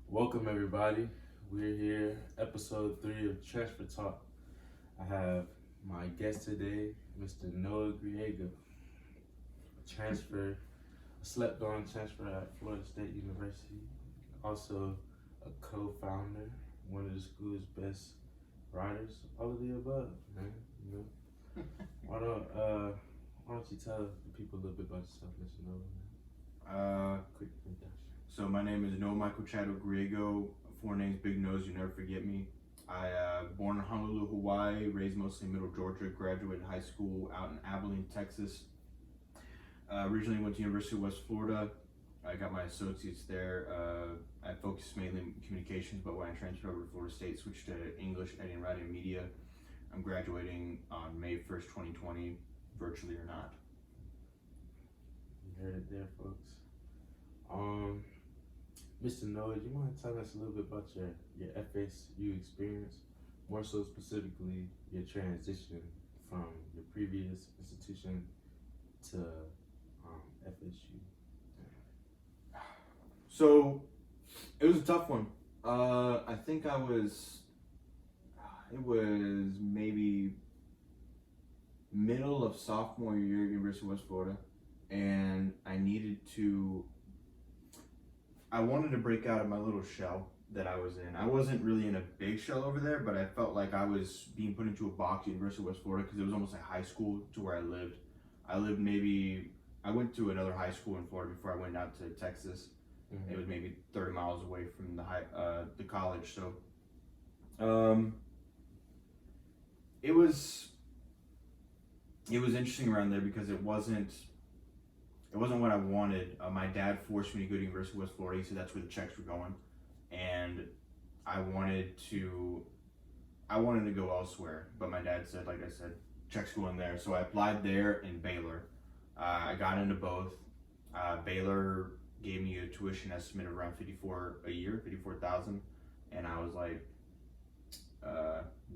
Welcome everybody. We're here, episode 3 of Transfer Talk. I have my guest today, Mr. Noah Griego, a slept-on transfer at Florida State University. Also a co-founder, one of the school's best writers, all of the above, man. You know, why don't you tell the people a little bit about yourself, Mr. Noah? Quick introduction. So my name is Noah Michael Chadwick Griego. Full name's Big Nose, you never forget me. I born in Honolulu, Hawaii, raised mostly in Middle Georgia, graduated high school out in Abilene, Texas. Originally went to University of West Florida. I got my associates there. I focused mainly in communications, but when I transferred over to Florida State, switched to English, editing, writing, and media. I'm graduating on May 1st, 2020, virtually or not. You heard it there, folks. Mr. Noah, do you want to tell us a little bit about your FSView experience, more so specifically your transition from your previous institution to FSU? So it was a tough one. I think it was maybe middle of sophomore year at University of West Florida, and I wanted to break out of my little shell that I was in. I wasn't really in a big shell over there, but I felt like I was being put into a box at University of West Florida because it was almost like high school to where I lived. I went to another high school in Florida before I went out to Texas. Mm-hmm. It was maybe 30 miles away from the college. So it was interesting around there because it wasn't what I wanted. My dad forced me to go to University of West Florida. He said that's where the checks were going, and I wanted to go elsewhere. But my dad said, like I said, checks go in there. So I applied there in Baylor. I got into both. Baylor gave me a tuition estimate of around $54,000, and I was like,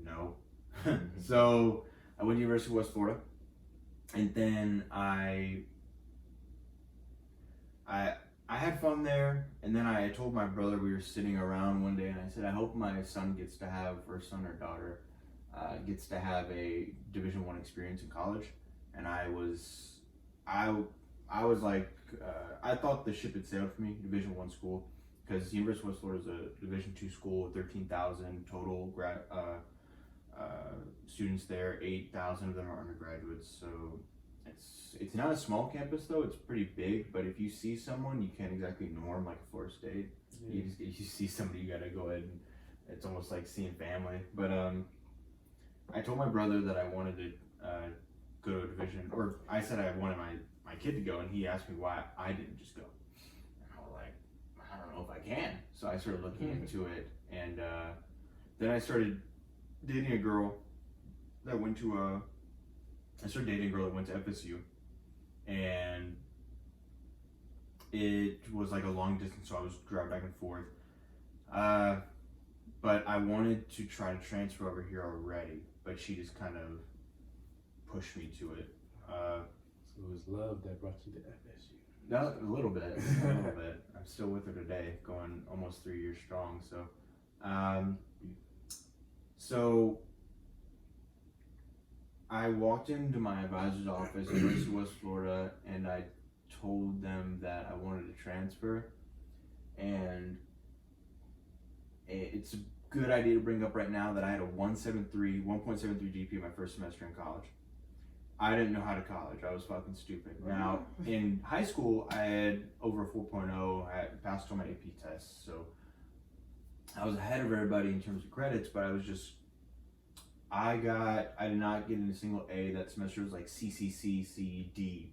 no. So I went to University of West Florida, and then I had fun there, and then I told my brother, we were sitting around one day, and I said, I hope my son or son or daughter gets to have a Division I experience in college. And I was like, I thought the ship had sailed for me, Division I school, because University of West Florida is a Division II school, 13,000 total students there, 8,000 of them are undergraduates, so it's not a small campus though, it's pretty big, but if you see someone, you can't exactly norm like a Florida State. Yeah. You see somebody, you gotta go ahead and it's almost like seeing family. But I told my brother that I wanted to go to a division, or I said I wanted my kid to go, and he asked me why I didn't just go. And I was like, I don't know if I can. So I started looking into it, and then I started dating a girl that went to FSU, and it was like a long distance, so I was driving back and forth. But I wanted to try to transfer over here already, but she just kind of pushed me to it. So it was love that brought you to FSU? No, a little bit. I'm still with her today, going almost 3 years strong. So I walked into my advisor's office in University of West Florida, and I told them that I wanted to transfer. And it's a good idea to bring up right now that I had a 1.73 GPA my first semester in college. I didn't know how to college. I was fucking stupid. Now, in high school, I had over a 4.0. I had passed all my AP tests. So I was ahead of everybody in terms of credits, but I did not get a single A that semester. It was like CCC, C, D.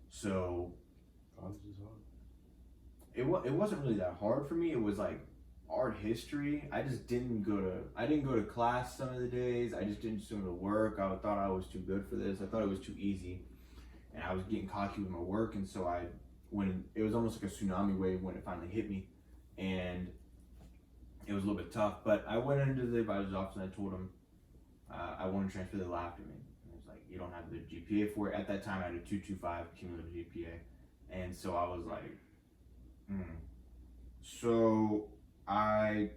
So college is hard. It wasn't really that hard for me. It was like art history. I didn't go to class some of the days. I just didn't do some of the work. I thought I was too good for this. I thought it was too easy, and I was getting cocky with my work. And so when it was almost like a tsunami wave when it finally hit me, and it was a little bit tough. But I went into the advisor's office and I told him I want to transfer. They laughed at me. And it was like, you don't have the GPA for it. At that time, I had a 2.25 cumulative GPA, And so I was like, So I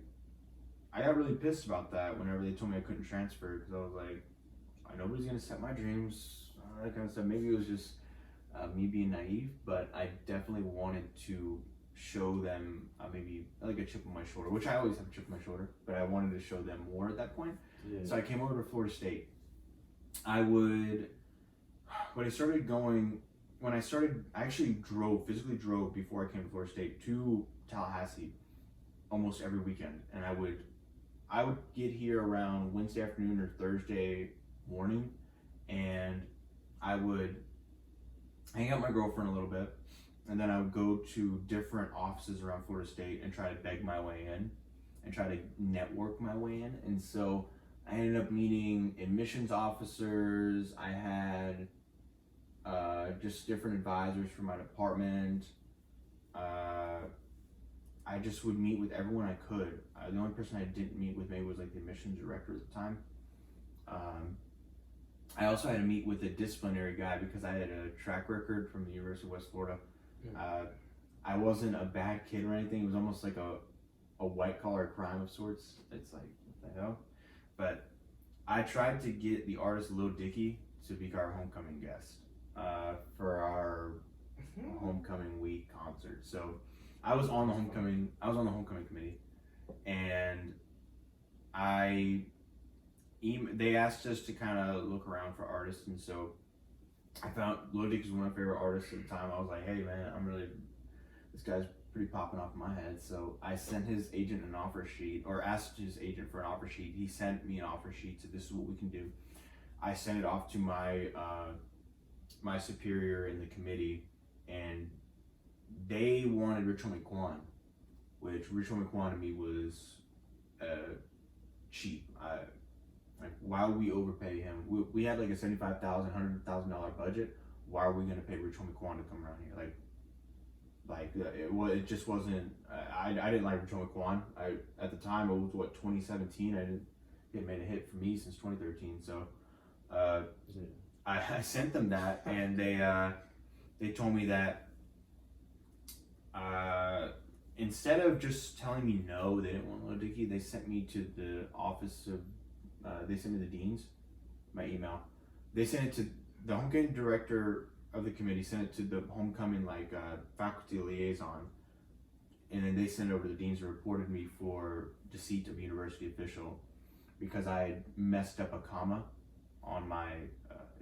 got really pissed about that whenever they told me I couldn't transfer, because I was like, nobody's gonna set my dreams, that kind of stuff. Maybe it was just me being naive, but I definitely wanted to show them maybe like a chip on my shoulder, which I always have a chip on my shoulder, but I wanted to show them more at that point. Yeah. So I came over to Florida State. I actually physically drove before I came to Florida State to Tallahassee almost every weekend, and I would get here around Wednesday afternoon or Thursday morning, and I would hang out with my girlfriend a little bit, and then I would go to different offices around Florida State and try to beg my way in and try to network my way in. And so I ended up meeting admissions officers. I had just different advisors for my department. I just would meet with everyone I could. The only person I didn't meet with maybe was like the admissions director at the time. I also had to meet with a disciplinary guy because I had a track record from the University of West Florida. I wasn't a bad kid or anything. It was almost like a white collar crime of sorts. It's like, what the hell? But I tried to get the artist Lil Dicky to be our homecoming guest for our homecoming week concert. So I was on the homecoming committee, and they asked us to kind of look around for artists, and so I found Lil Dicky was one of my favorite artists at the time. I was like, hey man, this guy's pretty popping off in my head. So I sent his agent an offer sheet, or asked his agent for an offer sheet. He sent me an offer sheet, said this is what we can do. I sent it off to my my superior in the committee, and they wanted Rich Homie Quan, which Rich Homie Quan to me was cheap. Like, why would we overpay him? We had like a $75,000, $100,000 budget. Why are we gonna pay Rich Homie Quan to come around here? It just wasn't. I didn't like Rich Homie Quan. At the time it was 2017. I didn't made a hit for me since 2013. So I sent them that, and they told me that instead of just telling me no, they didn't want Lil Dicky, they sent me to the office of. They sent me the deans, my email. They sent it to the homecoming director of the committee, sent it to the homecoming faculty liaison, and then they sent it over to the deans and reported me for deceit of university official because I had messed up a comma on my,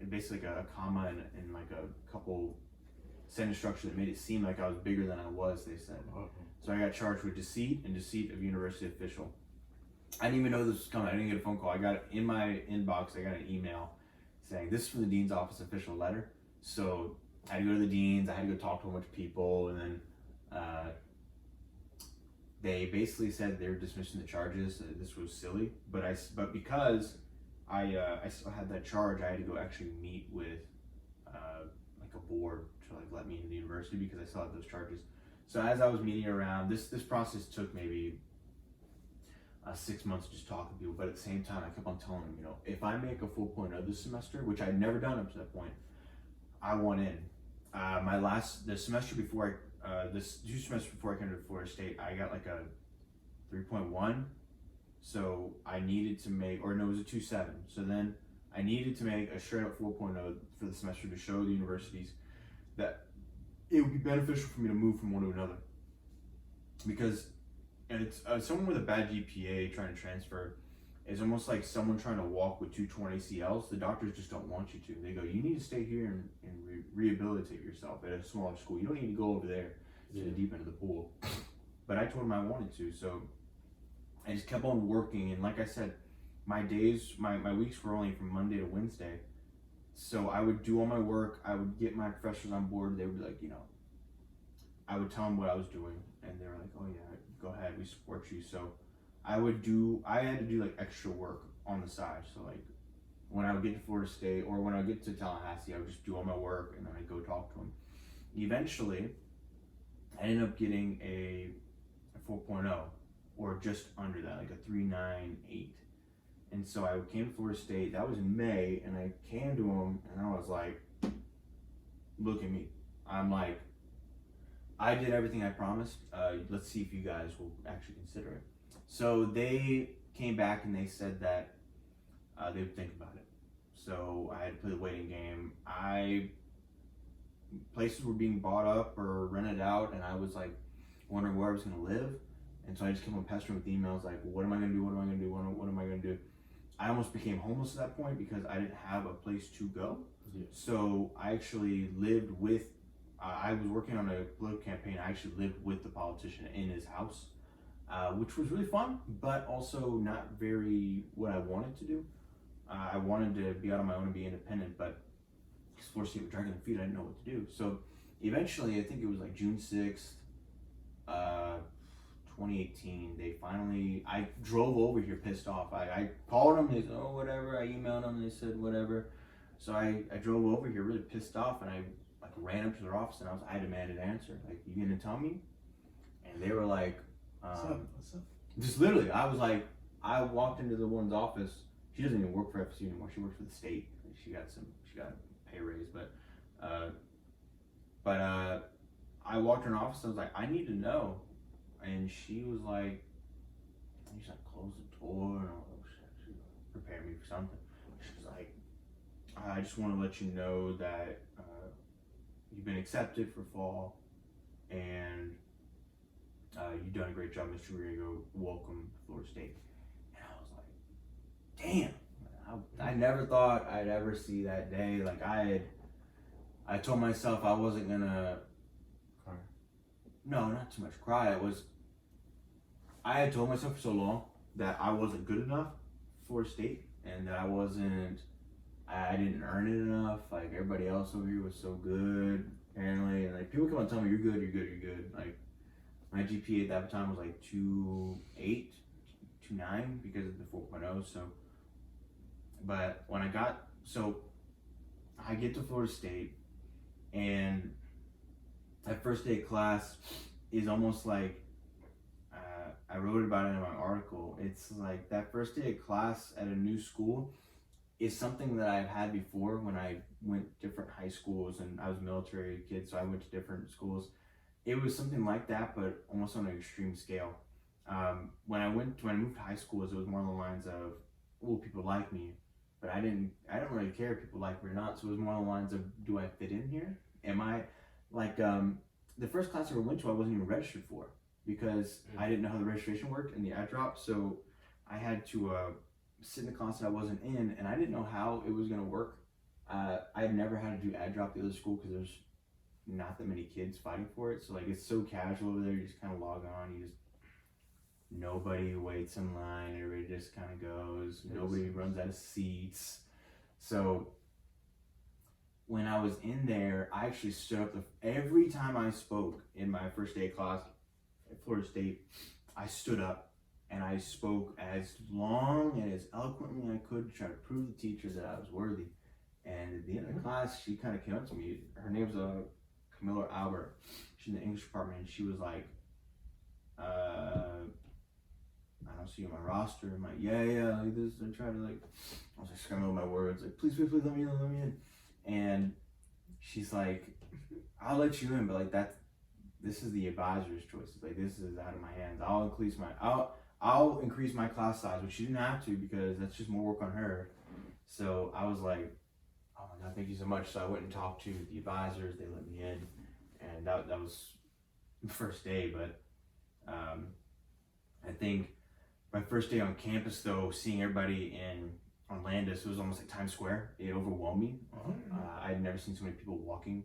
basically a comma in like a couple sentence structure that made it seem like I was bigger than I was, they said. So I got charged with deceit and deceit of university official. I didn't even know this was coming. I didn't get a phone call. I got it in my inbox. I got an email saying this is from the dean's office official letter. So I had to go to the deans. I had to go talk to a bunch of people, and then they basically said they were dismissing the charges. This was silly, but because I still had that charge, I had to go actually meet with like a board to like let me into the university because I still had those charges. So as I was meeting around, this process took maybe 6 months just talking to people, but at the same time I kept on telling them, if I make a 4.0 this semester, which I'd never done up to that point, I want in. The semester before this 2 semesters before I came to Florida State, I got like a 3.1, so I needed to make, or no, it was a 2.7. So then I needed to make a straight up 4.0 for the semester to show the universities that it would be beneficial for me to move from one to another, because. And it's someone with a bad GPA trying to transfer is almost like someone trying to walk with 220 CLs. The doctors just don't want you to. They go, you need to stay here and rehabilitate yourself at a smaller school. You don't need to go over there to the deep end of the pool. But I told him I wanted to, so I just kept on working. And like I said, my weeks were only from Monday to Wednesday. So I would do all my work. I would get my professors on board. They would be like, I would tell them what I was doing, and they were like, oh yeah, go ahead, we support you. So I had to do like extra work on the side. So like when I would get to Florida State or when I would get to Tallahassee, I would just do all my work and then I'd go talk to them. Eventually, I ended up getting a 4.0 or just under that, like a 3.98. And so I came to Florida State, that was in May, and I came to them and I was like, look at me. I'm like I did everything I promised. Let's see if you guys will actually consider it. So they came back and they said that they would think about it. So I had to play the waiting game. Places were being bought up or rented out, and I was like wondering where I was going to live. And so I just kept on pestering with emails like, what am I going to do? What am I going to do? What am I going to do? I almost became homeless at that point because I didn't have a place to go. Yeah. So I actually lived with, I was working on a political campaign. I actually lived with the politician in his house, which was really fun, but also not very what I wanted to do. I wanted to be out on my own and be independent, but Florida State was dragging their feet. I didn't know what to do. So eventually, I think it was like June 6th, 2018, I drove over here pissed off. I called them, they said, oh, whatever. I emailed them, they said, whatever. So I drove over here really pissed off, and I like ran up to their office, and I demanded an answer. Like, you gonna tell me? And they were like, What's up? just literally, I walked into the woman's office. She doesn't even work for FSView anymore. She works for the state. She got a pay raise, but I walked in her office. I was like, I need to know. And she was like, close the door, and she prepared me for something. She was like, I just want to let you know that you've been accepted for fall, and you've done a great job, Mr. Griego. Welcome to Florida State. And I was like, damn. I never thought I'd ever see that day. Like I told myself I wasn't gonna cry. No, not too much cry. I had told myself for so long that I wasn't good enough for state, and that I didn't earn it enough. Like everybody else over here was so good, apparently. And like people come and tell me, you're good. Like my GPA at that time was like 2.8, 2.9 because of the 4.0. So, but when I get to Florida State, and that first day of class is almost like, I wrote about it in my article. It's like that first day of class at a new school is something that I've had before when I went to different high schools, and I was a military kid, so I went to different schools. It was something like that, but almost on an extreme scale. When I moved to high schools, it was more along the lines of, well, people like me, but I didn't really care if people like me or not. So it was more along the lines of, do I fit in here? Am I like the first class I ever went to, I wasn't even registered for because I didn't know how the registration worked and the ad drop. So I had to sit in the class that I wasn't in, and I didn't know how it was going to work. I'd never had to do ad drop at the other school because there's not that many kids fighting for it. So like it's so casual over there. You just kind of log on. Nobody waits in line. Everybody just kind of goes. Yes. Nobody runs out of seats. So when I was in there, I actually stood up. Every time I spoke in my first day of class at Florida State, I stood up and I spoke as long and as eloquently I could to try to prove to the teacher that I was worthy. And at the end of the class, she kind of came up to me. Her name's Camilla Albert. She's in the English department, and she was like, I don't see you on my roster. I'm like, yeah, like this. I try to I was like scrambling my words, like, please, let me in. And she's like, I'll let you in, but like this is the advisor's choice. Like this is out of my hands. I'll increase my class size, which she didn't have to because that's just more work on her. So I was like, oh my God, thank you so much. So I went and talked to the advisors. They let me in, and that was the first day. But I think my first day on campus, though, seeing everybody on Landis, it was almost like Times Square. It overwhelmed me. I'd never seen so many people walking.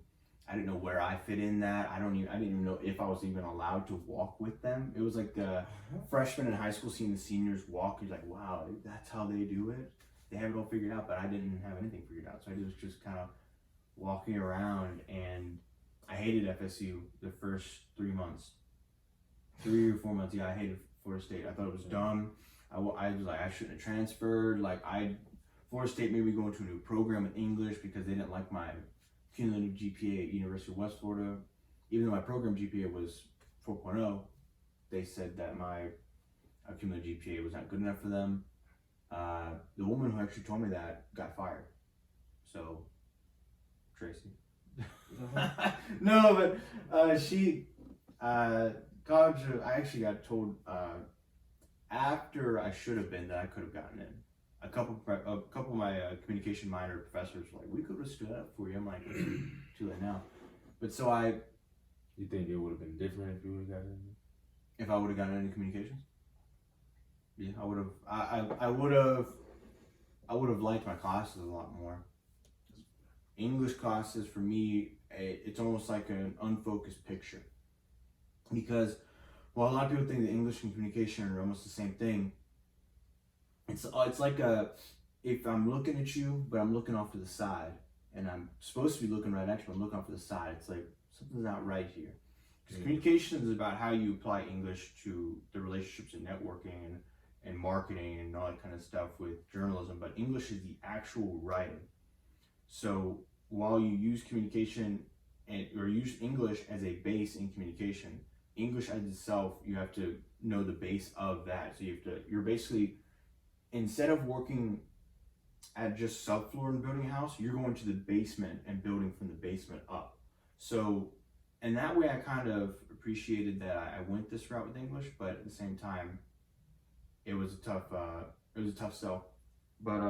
I didn't know where I fit in that. I didn't even know if I was even allowed to walk with them. It was like the freshmen in high school seeing the seniors walk. You're like, wow, that's how they do it. They have it all figured out, but I didn't have anything figured out. So I was just kind of walking around, and I hated FSU the first 3 months. 3 or 4 months, yeah, I hated Florida State. I thought it was dumb. I was like, I shouldn't have transferred. Florida State made me go into a new program in English because they didn't like my cumulative GPA at University of West Florida. Even though my program GPA was 4.0, they said that my cumulative GPA was not good enough for them. The woman who actually told me that got fired. So, Tracy. No, but College, I actually got told after I should have been that I could have gotten in. A couple of my communication minor professors were like, we could have stood up for you. I'm like, it's too late now. But so You think it would have been different if you would have gotten in? if I would have gotten into communications, yeah, I would have. I would have liked my classes a lot more. English classes for me, it's almost like an unfocused picture. Because while a lot of people think that English and communication are almost the same thing, it's like if I'm looking at you, but I'm looking off to the side, and I'm supposed to be looking right at you, but I'm looking off to the side. It's like something's not right here. Because communication is about how you apply English to the relationships and networking and marketing and all that kind of stuff with journalism, but English is the actual writing. So while you use communication or use English as a base in communication, English as itself, you have to know the base of that. So you're basically, instead of working at just subfloor and building a house, you're going to the basement and building from the basement up. So, and that way I kind of appreciated that I went this route with English, but at the same time, it was a tough sell. But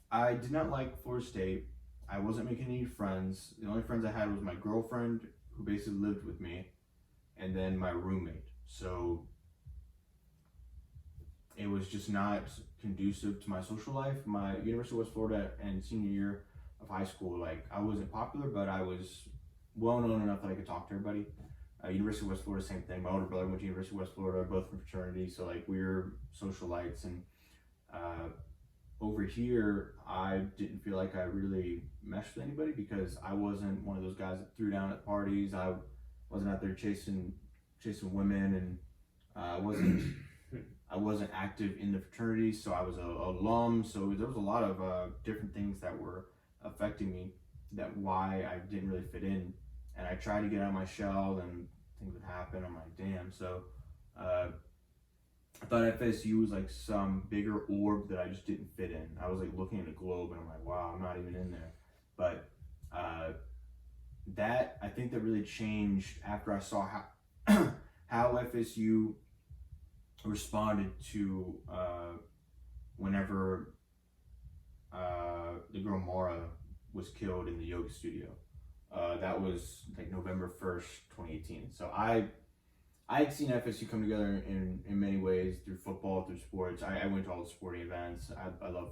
I did not like Florida State. I wasn't making any friends. The only friends I had was my girlfriend, who basically lived with me, and then my roommate. So it was just not conducive to my social life. My University of West Florida and senior year of high school, like, I wasn't popular, but I was well known enough that I could talk to everybody. University of West Florida, same thing. My older brother went to University of West Florida, both from fraternity, so like we were socialites. And over here, I didn't feel like I really meshed with anybody because I wasn't one of those guys that threw down at parties. I wasn't out there chasing women, and I wasn't active in the fraternity, so I was a alum. So there was a lot of different things that were affecting me, that why I didn't really fit in. And I tried to get out of my shell, and things would happen. I'm like, damn. So I thought FSU was like some bigger orb that I just didn't fit in. I was like looking at a globe, and I'm like, wow, I'm not even in there. But that, I think that really changed after I saw how FSU responded to whenever the girl Mara was killed in the yoga studio. That was like November 1st, 2018. So I had seen FSU come together in many ways, through football, through sports. I went to all the sporting events. I love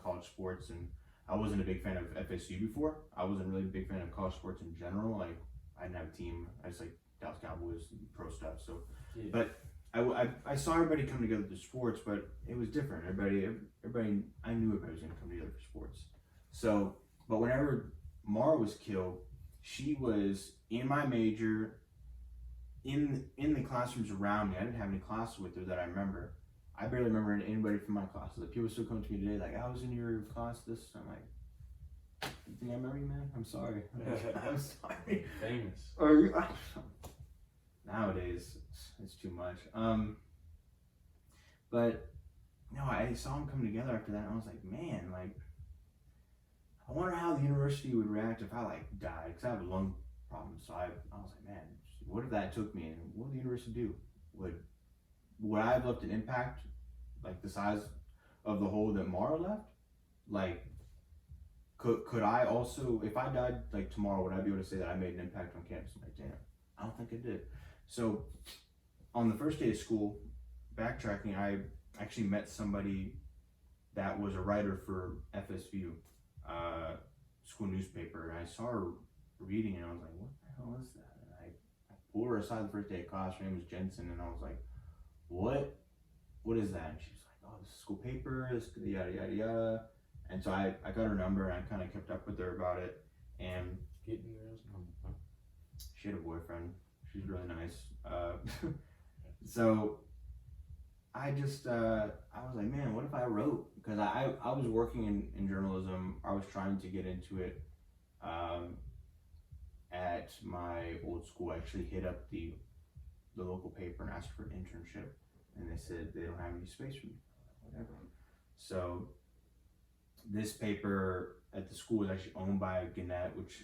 college sports, and I wasn't a big fan of FSU before. I wasn't really a big fan of college sports in general. Like, I didn't have a team. I just like Dallas Cowboys and pro stuff. So, yeah. But I saw everybody come together through sports, but it was different. Everybody, I knew everybody was going to come together for sports. So, but whenever Mara was killed, she was in my major, in the classrooms around me. I didn't have any classes with her that I remember. I barely remember anybody from my classes. Like, people still come to me today, like, I was in your class this. I'm like, you think I remember you, man? I'm sorry. I'm sorry. Famous. Nowadays, it's too much. But no, I saw them come together after that, and I was like, man, like, I wonder how the university would react if I like died, because I have a lung problem. So I was like, man, what if that took me, and what would the university do? Would I have left an impact like the size of the hole that Mara left? Like, could I also, if I died like tomorrow, would I be able to say that I made an impact on campus? I'm like, damn, I don't think I did. So on the first day of school, backtracking, I actually met somebody that was a writer for FSView school newspaper, and I saw her reading it, and I was like, what the hell is that? And I pulled her aside the first day of class. Her name was Jensen, and I was like, what is that? And she was like, oh, this is school paper, this yada yada yada. And so I got her number, and I kind of kept up with her about it. And Getting girls number, huh? She had a boyfriend. She's really nice. So I just I was like, man, what if I wrote? Because I was working in journalism. I was trying to get into it at my old school. I actually hit up the local paper and asked for an internship, and they said they don't have any space for me. Whatever. So this paper at the school is actually owned by Gannett, which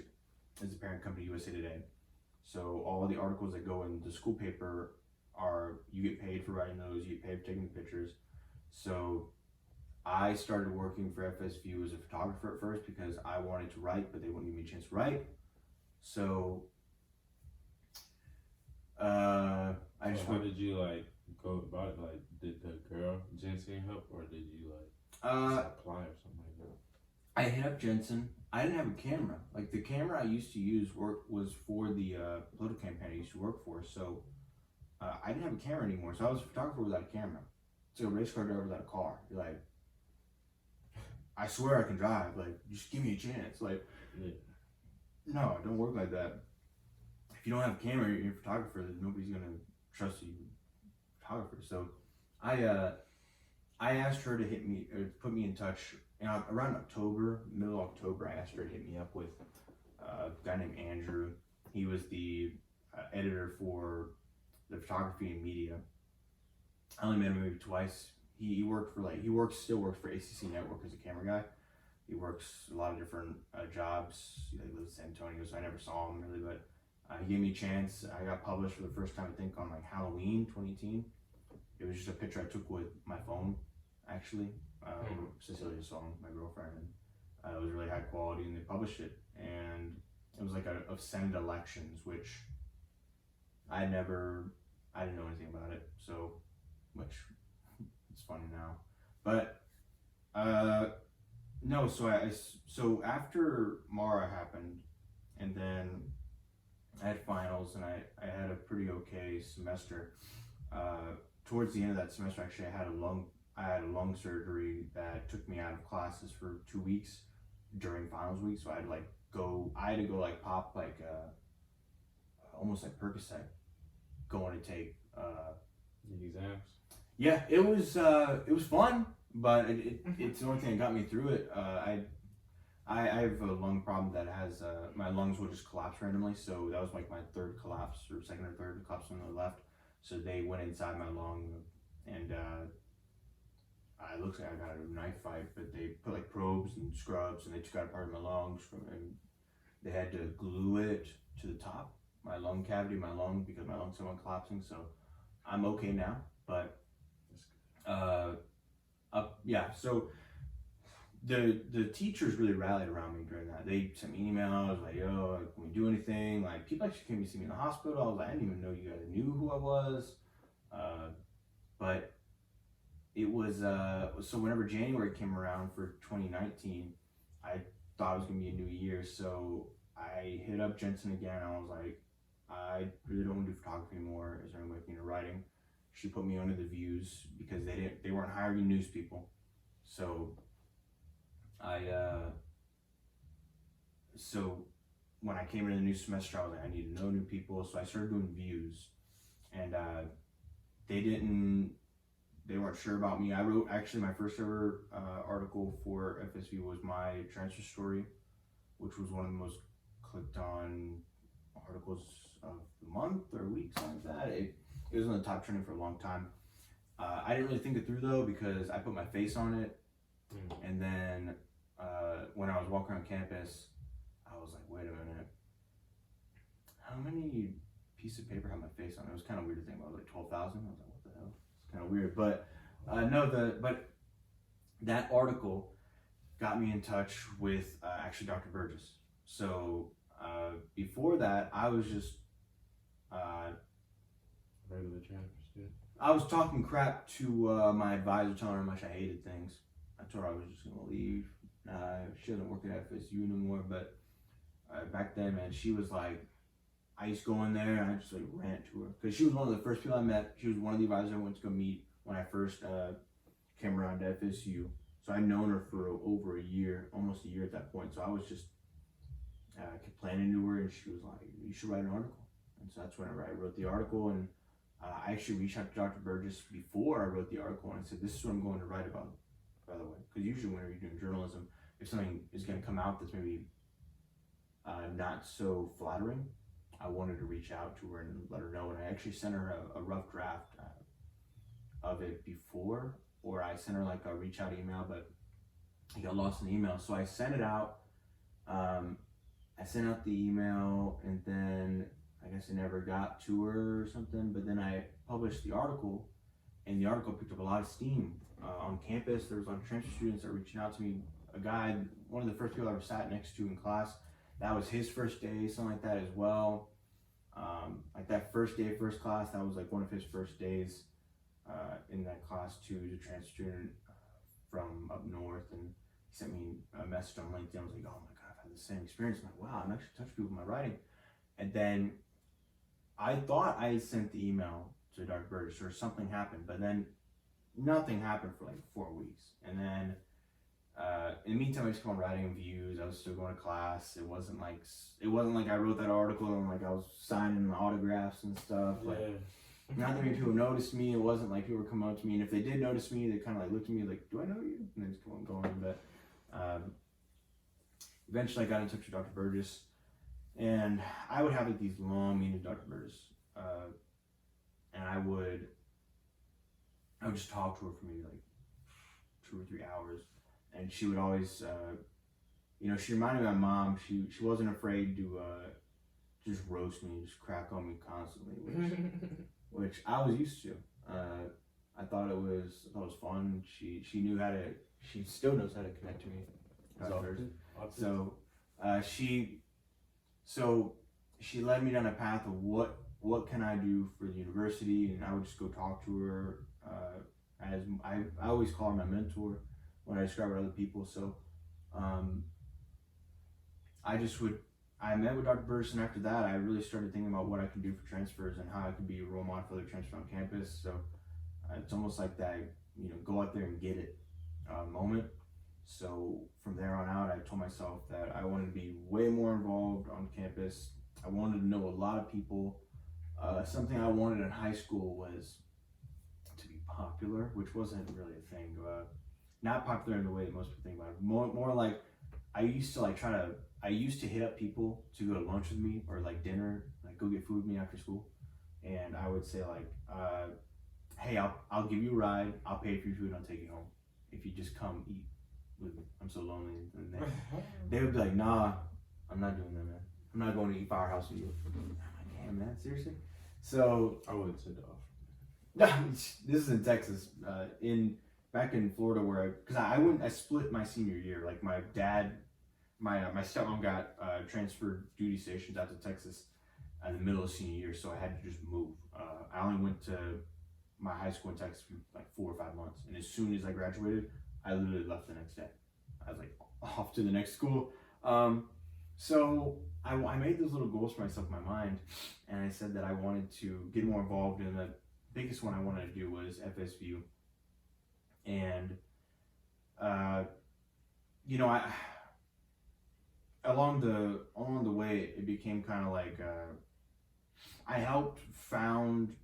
is the parent company USA Today. So all the articles that go in the school paper you get paid for writing those, you get paid for taking the pictures. So I started working for FSView as a photographer at first because I wanted to write, but they wouldn't give me a chance to write. So how did you like go about it? Like, did the girl Jensen help, or did you like apply or something like that? I hit up Jensen. I didn't have a camera. Like, the camera I used to use was for the political campaign I used to work for. So I didn't have a camera anymore. So I was a photographer without a camera. It's like a race car driver without a car. You're like, I swear I can drive. Like, just give me a chance. Like, no, it don't work like that. If you don't have a camera, you're a photographer. Nobody's gonna trust you, photographer. So I asked her to hit me or put me in touch. Around middle of October, I asked her to hit me up with a guy named Andrew. He was the editor for the photography and media. I only met him maybe twice. He still works for ACC Network as a camera guy. He works a lot of different jobs. He lives in San Antonio, so I never saw him really, but he gave me a chance. I got published for the first time, I think, on like Halloween 2018. It was just a picture I took with my phone, actually. Cecilia saw my girlfriend, and it was really high quality, and they published it. And it was like of Senate elections, which I didn't know anything about it, so, which it's funny now. But no, so after Mara happened, and then I had finals, and I had a pretty okay semester. Towards the end of that semester, actually, I had a lung surgery that took me out of classes for 2 weeks during finals week. So I had to go pop almost like Percocet, going to take the exams. Yeah, it was fun, but it's the only thing that got me through it. I have a lung problem that has my lungs will just collapse randomly. So that was like my third collapse, or second or third collapse on the left. So they went inside my lung, and it looks like I got a knife fight, but they put like probes and scrubs, and they took out a part of my lungs and they had to glue it to the top, my lung cavity, my lung, because my lungs are collapsing. So I'm okay now, but so the teachers really rallied around me during that. They sent me emails like, yo, can we do anything? Like, people actually came to see me in the hospital. I was like, I didn't even know you guys knew who I was. But it was, so whenever January came around for 2019, I thought it was gonna be a new year. So I hit up Jensen again. I was like, I really don't want to do photography anymore. Is there any way I can get writing? She put me onto the Views because they weren't hiring news people. So so when I came into the new semester, I was like, I need to know new people. So I started doing Views, and they weren't sure about me. I wrote, actually, my first ever article for FSV was my transfer story, which was one of the most clicked on articles of the month or week, something like that. It was on the top trending for a long time. I didn't really think it through though, because I put my face on it, and then when I was walking around campus, I was like, wait a minute, how many pieces of paper have my face on it? It was kind of weird to think about, like 12,000. I was like, what the hell? It's kind of weird, but but that article got me in touch with actually Dr. Burgess. So before that, I was just regular transfer student. I was talking crap to my advisor, telling her how much I hated things. I told her I was just gonna leave. She doesn't work at FSU anymore, but back then, man, she was like, I used to go in there and I just like rant to her, because she was one of the first people I met. She was one of the advisors I went to go meet when I first came around to FSU. So I'd known her for over a year, almost a year at that point. So I was just complaining to her, and she was like, you should write an article. And so that's whenever I wrote the article, and I actually reached out to Dr. Burgess before I wrote the article, and I said, this is what I'm going to write about, by the way. Because usually when you're doing journalism, if something is going to come out that's maybe not so flattering, I wanted to reach out to her and let her know. And I actually sent her a rough draft of it before, or I sent her like a reach out email, but it got lost in the email. So I sent it out. I sent out the email, and then I guess guess it never got to her or something. But then I published the article, and the article picked up a lot of steam on campus. There was a lot of transfer students that were reaching out to me. A guy, one of the first people I ever sat next to in class, that was his first day, something like that as well. Like that first day of first class, that was like one of his first days in that class too. He was a transfer student from up north, and he sent me a message on LinkedIn. I was like, oh my God, I've had the same experience. I'm like, wow, I'm actually touching people with my writing. And then I thought I had sent the email to Dr. Burgess or something happened, but then nothing happened for like 4 weeks. And then in the meantime, I just kept on writing views. I was still going to class. It wasn't like I wrote that article and like I was signing autographs and stuff. Like, not that many people noticed me. It wasn't like people were coming up to me, and if they did notice me, they kind of like looked at me like, "Do I know you?" And they just kept on going. But eventually, I got in touch with Dr. Burgess, and I would have like these long meetings with Dr. Burgess, and I would just talk to her for maybe like 2 or 3 hours. And she would always, she reminded me of my mom. She wasn't afraid to just roast me, just crack on me constantly, which I was used to. I thought it was fun. She knew how to. She still knows how to connect to me. So she led me down a path of what can I do for the university, and I would just go talk to her. As I always call her my mentor when I describe her to other people. So I met with Dr. Burgess, and after that I really started thinking about what I could do for transfers and how I could be a role model for other transfers on campus. So it's almost like that, go out there and get it moment. So from there on out, I told myself that I wanted to be way more involved on campus. I wanted to know a lot of people. Something I wanted in high school was to be popular, which wasn't really a thing. Not popular in the way that most people think about it. More like I used to hit up people to go to lunch with me or like dinner, like go get food with me after school. And I would say like, hey, I'll give you a ride. I'll pay for your food and I'll take you home. If you just come eat with me. I'm so lonely. And they would be like, nah, I'm not doing that, man. I'm not going to eat Firehouse with you. I'm like, damn, man, seriously? So I wouldn't say that. this is in Texas, back in Florida where I split my senior year. Like my dad, my stepmom got transferred duty stations out to Texas in the middle of senior year, so I had to just move. I only went to my high school in Texas for like 4 or 5 months, and as soon as I graduated, I literally left the next day. I was like off to the next school. So I made those little goals for myself in my mind, and I said that I wanted to get more involved in the biggest one I wanted to do was FSView. And along the way it became kind of like I helped found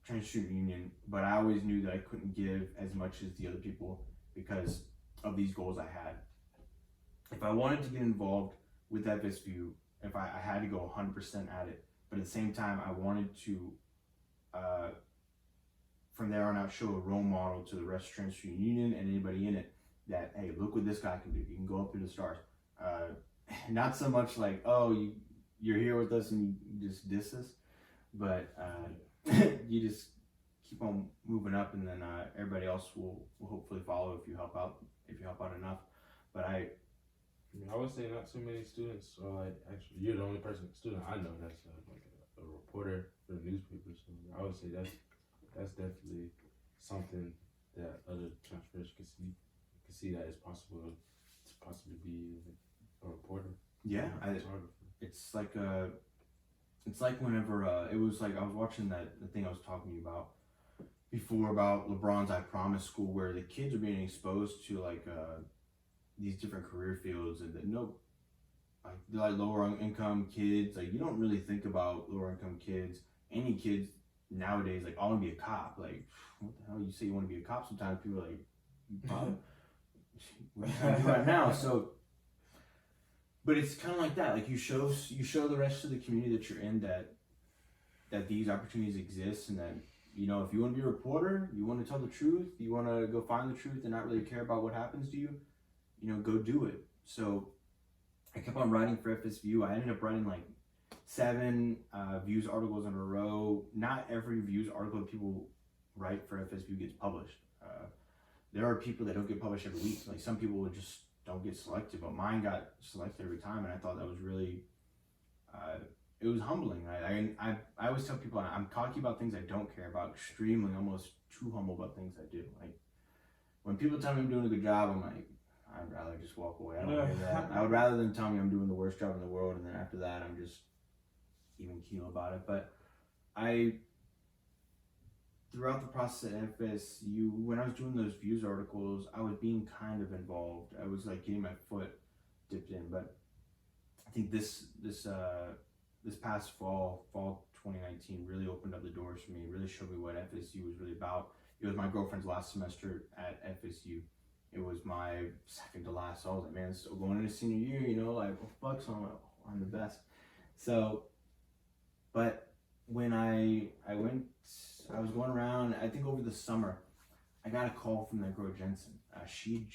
Trans Student Union, but I always knew that I couldn't give as much as the other people because of these goals I had. If I wanted to get involved with FSView, if I had to go 100% at it, but at the same time I wanted to from there on out show a role model to the rest of Trans Student Union and anybody in it that, hey, look what this guy can do. He can go up to the stars. Not so much like, oh, you're here with us and you just diss us, but you just keep on moving up, and then everybody else will hopefully follow if you help out enough. But I would say not too many students are like, actually, you're the only student I know that's like a reporter for the newspaper. So I would say that's definitely something that other transfers can see that it's possible to possibly be a reporter. Yeah, it's like whenever it was like I was watching the thing I was talking to you about before about LeBron's I Promise School, where the kids are being exposed to like these different career fields, and they're like lower income kids. Like you don't really think about lower income kids. Any kids nowadays, like, I want to be a cop. Like, what the hell? You say you want to be a cop? Sometimes people are like, what are you do right now? So, but it's kind of like that. Like you show the rest of the community that you're in that these opportunities exist, and that if you want to be a reporter, you want to tell the truth, you want to go find the truth and not really care about what happens to you, go do it. So I kept on writing for FSView. I ended up writing like 7 views articles in a row. Not every views article that people write for FSView gets published. There are people that don't get published every week. Like some people just don't get selected, but mine got selected every time, and I thought that was really, it was humbling. I always tell people I'm cocky about things I don't care about, extremely, almost too humble about things I do. Like when people tell me I'm doing a good job, I'm like, I'd rather just walk away. I don't want to hear that. I would rather them tell me I'm doing the worst job in the world, and then after that, I'm just even keel about it. But throughout the process at FSU, when I was doing those views articles, I was being kind of involved. I was like getting my foot dipped in. But I think this past fall 2019 really opened up the doors for me. Really showed me what FSU was really about. It was my girlfriend's last semester at FSU. It was my second to last. So I was like, man, still going into senior year, you know, like, oh, fuck, so I'm the best. So, but when I was going around, I think over the summer, I got a call from that girl Jensen. She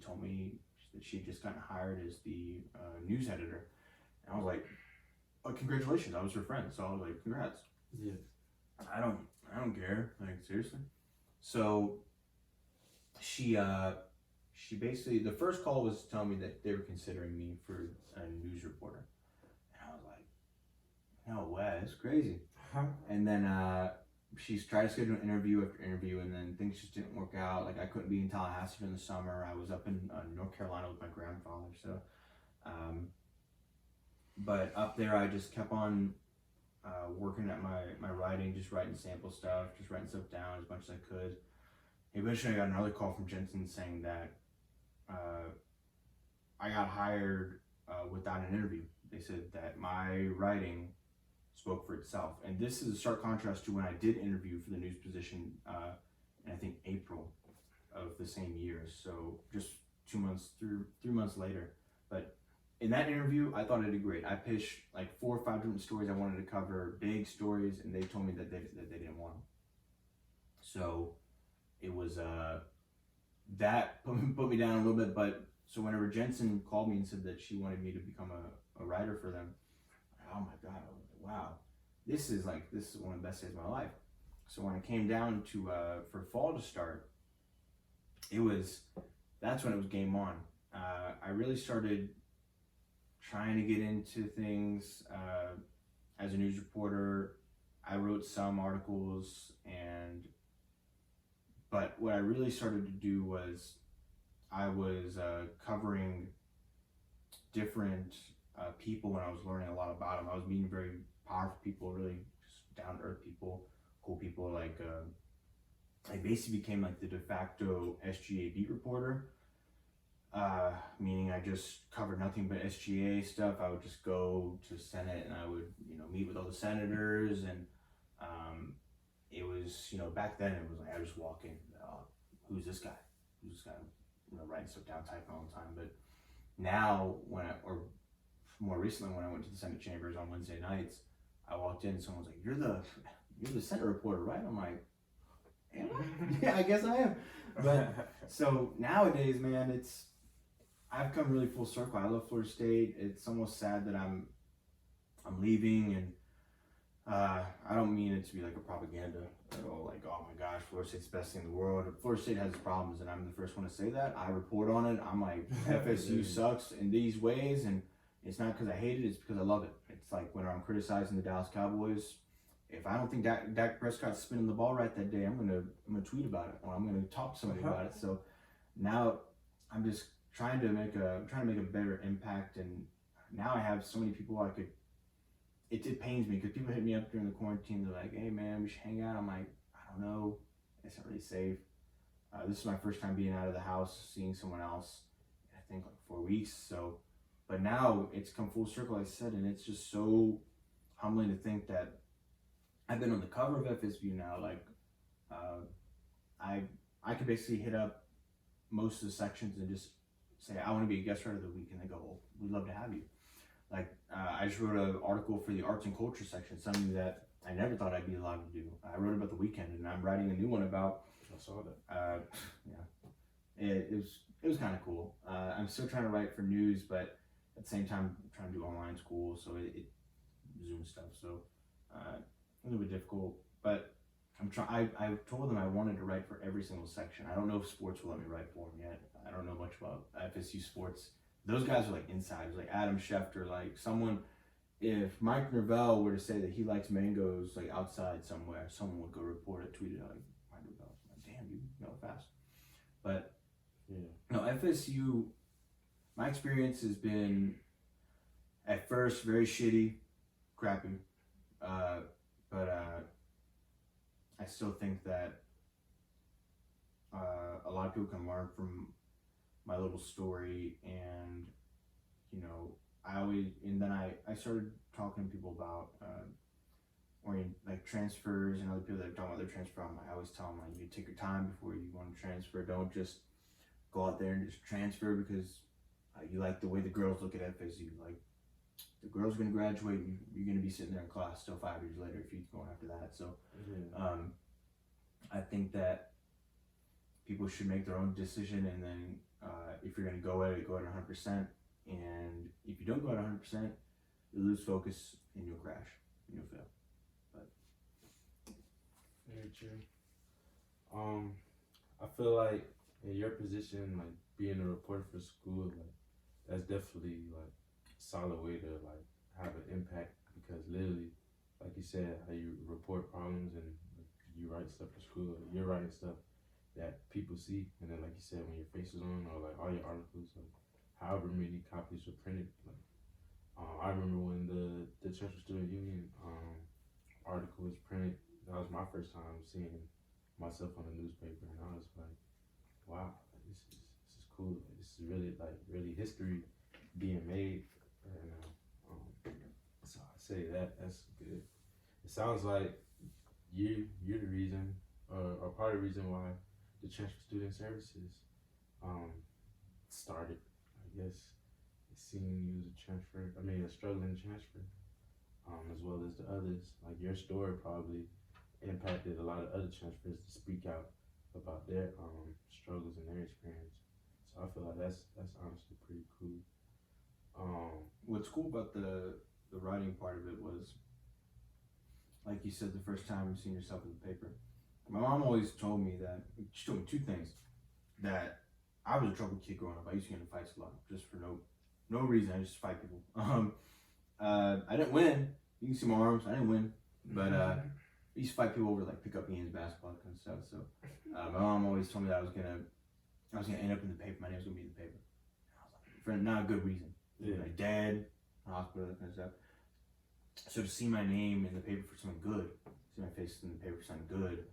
told me that she had just gotten hired as the news editor. And I was like, oh, congratulations, I was her friend. So I was like, congrats. Yeah. I don't care. Like, seriously. So she basically, the first call was telling me that they were considering me for a news reporter. And I was like, no way, that's crazy. And then she's tried to schedule an interview after interview, and then things just didn't work out. Like I couldn't be in Tallahassee during the summer. I was up in North Carolina with my grandfather. So, but up there, I just kept on working at my writing, just writing sample stuff, just writing stuff down as much as I could. Eventually, I got another call from Jensen saying that I got hired without an interview. They said that my writing spoke for itself. And this is a stark contrast to when I did interview for the news position in I think April of the same year. So just 3 months later. But in that interview, I thought I did great. I pitched like 4 or 5 different stories I wanted to cover, big stories, and they told me that they didn't want them. So it was that put me down a little bit. But so whenever Jensen called me and said that she wanted me to become a writer for them, oh my God, I was like, wow, this is one of the best days of my life. So when it came down to for fall to start, that's when it was game on. I really started trying to get into things as a news reporter. I wrote some articles, but what I really started to do was I was covering different people when I was learning a lot about them. I was meeting very powerful people, really just down to earth people, cool people. Like I basically became like the de facto SGA beat reporter. Meaning I just covered nothing but SGA stuff. I would just go to Senate and I would, meet with all the senators, and it was, back then it was like I was walking, who's this guy? Writing stuff down, typing all the time. But now or more recently when I went to the Senate chambers on Wednesday nights, I walked in and someone was like, you're the Senate reporter, right? I'm like, am I? Yeah, I guess I am. But so nowadays, man, I've come really full circle. I love Florida State. It's almost sad that I'm leaving, and I don't mean it to be like a propaganda at all. Like, oh my gosh, Florida State's the best thing in the world. Florida State has its problems, and I'm the first one to say that. I report on it. I'm like, FSU sucks in these ways, and it's not because I hate it. It's because I love it. It's like when I'm criticizing the Dallas Cowboys. If I don't think Dak Prescott's spinning the ball right that day, I'm gonna tweet about it, or I'm gonna talk to somebody about it. So now I'm just trying to make a better impact, and now I have so many people I could. It pains me because people hit me up during the quarantine. They're like, "Hey man, we should hang out." I'm like, I don't know, it's not really safe. This is my first time being out of the house, seeing someone else. I think like 4 weeks. So, but now it's come full circle, like I said, and it's just so humbling to think that I've been on the cover of FSView now. Like, I could basically hit up most of the sections and just say, I want to be a guest writer of the week, and they go, well, we'd love to have you. Like, I just wrote an article for the arts and culture section, something that I never thought I'd be allowed to do. I wrote about the weekend, and I'm writing a new one about. I saw that. Yeah, it was kind of cool. I'm still trying to write for news, but at the same time, I'm trying to do online school, so and stuff. So a little bit difficult, but I told them I wanted to write for every single section. I don't know if sports will let me write for them yet. I don't know much about FSU sports. Those guys are like insiders, like Adam Schefter, like someone. If Mike Norvell were to say that he likes mangoes like outside somewhere, someone would go report it, tweet it like Mike Norvell. Like, damn, you know fast. But no, FSU. My experience has been at first very shitty, crappy, but I still think that a lot of people can learn from my little story, and you know, I started talking to people about like transfers and other people that are talking about their transfer. I always tell them like you take your time before you want to transfer. Don't just go out there and just transfer because you like the way the girls look at FSU. Like the girls are gonna graduate, and you're gonna be sitting there in class still 5 years later if you keep going after that. So I think that people should make their own decision, and then if you're gonna go at it 100%. And if you don't go at 100%, you lose focus and you'll crash and you'll fail. But very true. I feel like in your position, like being a reporter for school, like that's definitely like a solid way to like have an impact, because literally, like you said, how you report problems and you write stuff for school, you're writing stuff that people see, and then like you said, when your face is on, or like all your articles, like however many copies were printed. Like, I remember when the Central Student Union article was printed. That was my first time seeing myself on the newspaper, and I was like, "Wow, this is cool. This is really history being made." And so I say that's good. It sounds like you're the reason, or part of the reason why the Transfer Student Services started. I guess seeing you as a struggling transfer, as well as the others. Like your story probably impacted a lot of other transfers to speak out about their struggles and their experience. So I feel like that's honestly pretty cool. What's cool about the writing part of it was, like you said, the first time seeing yourself in the paper. My mom always told me that, she told me two things, that I was a trouble kid growing up. I used to get into fights a lot, just for no reason. I just fight people. I didn't win. You can see my arms. I didn't win, but I used to fight people over like pickup games, basketball, that kind of stuff. So my mom always told me that I was gonna end up in the paper. My name was gonna be in the paper. I was like, for not a good reason. Yeah. My dad, hospital, that kind of stuff. So to see my name in the paper for something good, see my face in the paper for something good.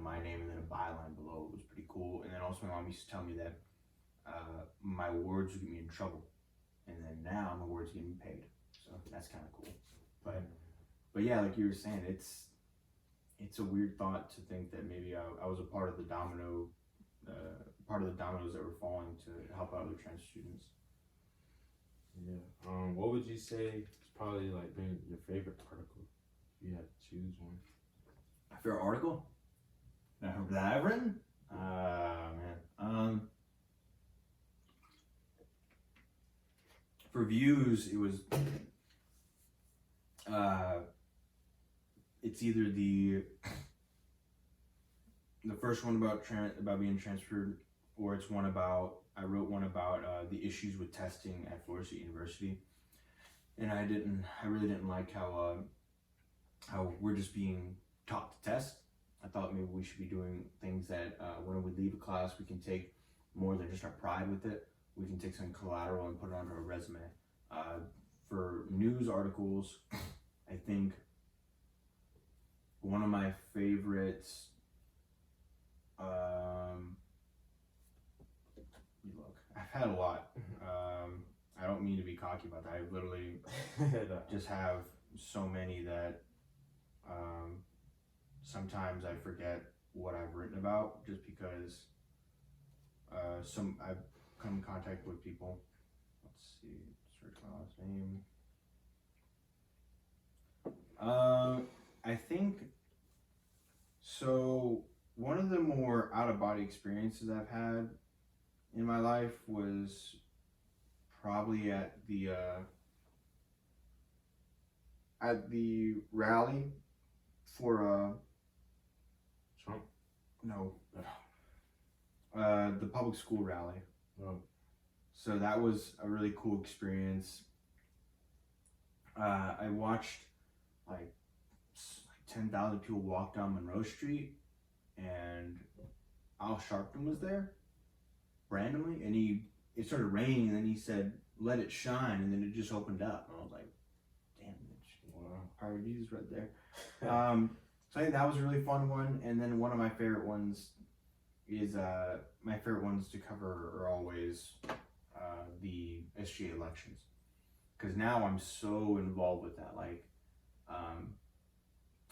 My name and then a byline below it was pretty cool. And then also my mom used to tell me that my words would get me in trouble, and then now my words get me paid. So that's kind of cool. But yeah, like you were saying, it's a weird thought to think that maybe I was a part of the dominoes that were falling to help out other trans students. Yeah. What would you say is probably like been your favorite article, if you had to choose one? My favorite article that I've written? Man. For views, it was it's either the first one about being transferred, or it's I wrote one about the issues with testing at Florida State University, and I really didn't like how we're just being taught to test. I thought maybe we should be doing things that when we leave a class, we can take more than just our pride with it. We can take some collateral and put it onto a resume. For news articles, I think one of my favorites, look, I've had a lot. I don't mean to be cocky about that. I literally just have so many that sometimes I forget what I've written about, just because I've come in contact with people. Let's see, search my last name. I think so. One of the more out-of-body experiences I've had in my life was probably at the at the rally for Trump? no, the public school rally. Oh. So that was a really cool experience. I watched like 10,000 people walk down Monroe Street, and Al Sharpton was there randomly, and it started raining, and then he said, "Let it shine," and then it just opened up, and I was like, "Damn, Wow. priorities right there." So I think that was a really fun one, and then one of my favorite ones is my favorite ones to cover are always the SGA elections, because now I'm so involved with that. Like,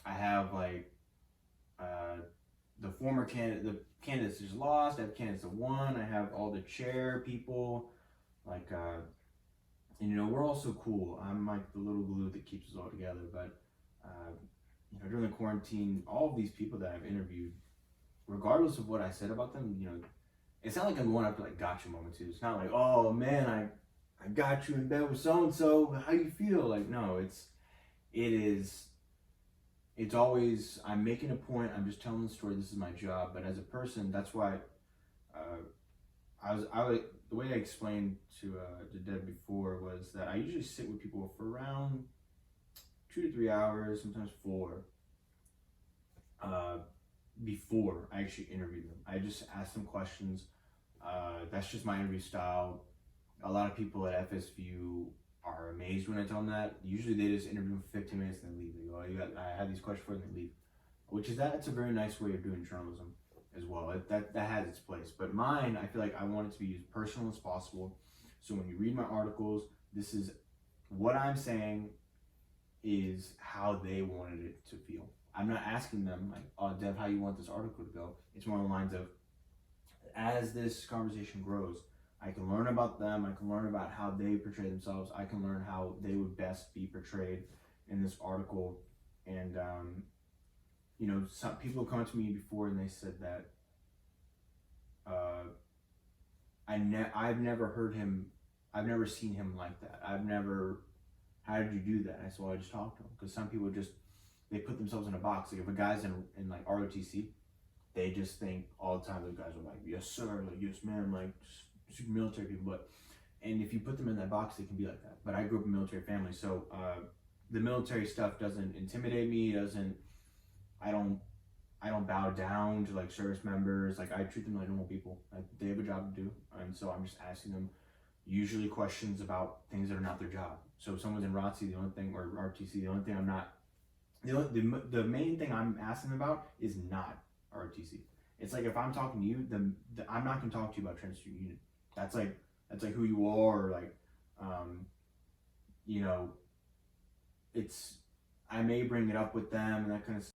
I have like the candidates just lost. I have candidates that won. I have all the chair people, like, and we're all so cool. I'm like the little glue that keeps us all together. But during the quarantine, all of these people that I've interviewed, regardless of what I said about them, it's not like I'm going up to like gotcha moment too. It's not like, oh man, I got you in bed with so and so. How you feel? Like, no, it's always, I'm making a point. I'm just telling the story. This is my job. But as a person, that's why the way I explained to Deb before was that I usually sit with people for around 2 to 3 hours, sometimes 4. Before I actually interview them, I just ask them questions. That's just my interview style. A lot of people at FSView are amazed when I tell them that. Usually they just interview them for 15 minutes and then leave. They go, I have these questions for you, and they leave. It's a very nice way of doing journalism as well. That has its place. But mine, I feel like I want it to be as personal as possible. So when you read my articles, this is what I'm saying is how they wanted it to feel. I'm not asking them like, oh, Dev, how you want this article to go. It's more along the lines of, as this conversation grows, I can learn about them. I can learn about how they portray themselves. I can learn how they would best be portrayed in this article. And, some people have come to me before and they said that I've never heard him, I've never seen him like that. How did you do that? I said, well, I just talked to him. Because some people they put themselves in a box. Like if a guy's in like ROTC, they just think all the time the guys are like, yes sir, like yes ma'am, like super military people. And if you put them in that box, they can be like that. But I grew up in a military family, so the military stuff doesn't intimidate me. I don't bow down to like service members. Like I treat them like normal people. Like they have a job to do, and so I'm just asking them usually questions about things that are not their job. So if someone's in ROTC, or RTC, the only thing I'm not, the main thing I'm asking them about is not RTC. It's like if I'm talking to you, then I'm not going to talk to you about transgender unit. That's like who you are, or like, it's, I may bring it up with them and that kind of stuff.